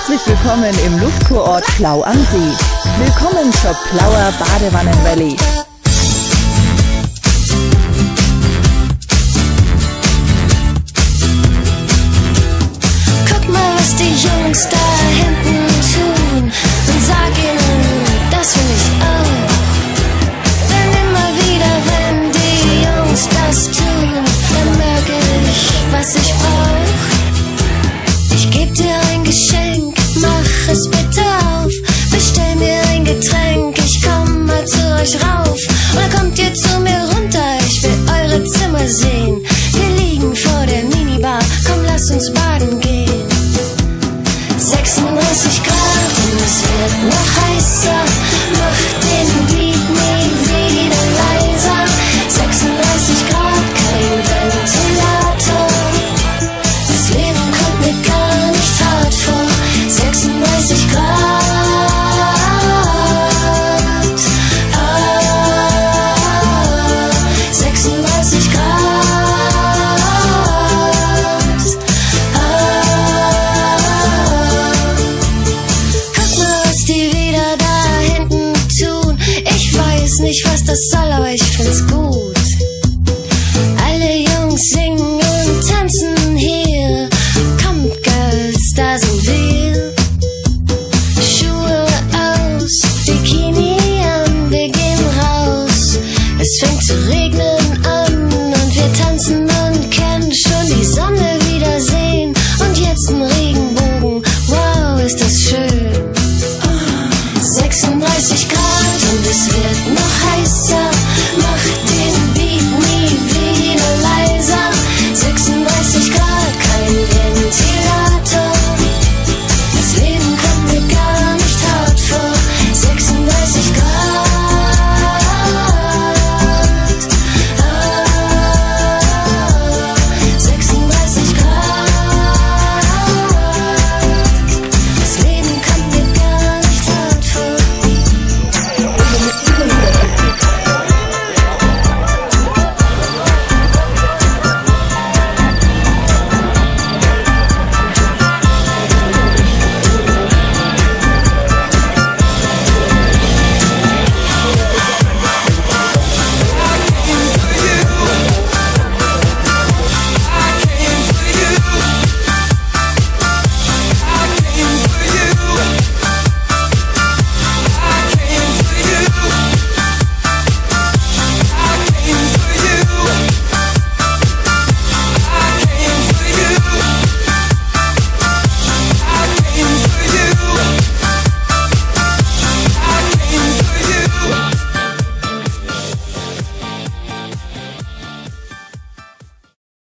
Herzlich willkommen im Luftkurort Plau am See. Willkommen zur Plauer Badewannenrallye. Guck mal, was die Jungs da hinten tun und sag ihnen, das will ich auch. Denn immer wieder, wenn die Jungs das tun, dann merke ich, was ich brauch. Ich geb dir ein Geschenk, mach es bitte auf. Bestell mir ein Getränk, ich komm mal zu euch rauf. Oder kommt ihr zu mir runter, ich will eure Zimmer sehen. Wir liegen vor der Minibar, komm, lass uns baden gehen. 36 Grad und es wird noch heißer. Mach den Beat nie wieder leiser. 36 Grad, kein Ventilator. Das Leben kommt mir gar nicht hart vor. 36 Grad. Ah, 36 Grad. Guck mal, was die wieder da hinten tun. Ich weiß nicht, was das soll.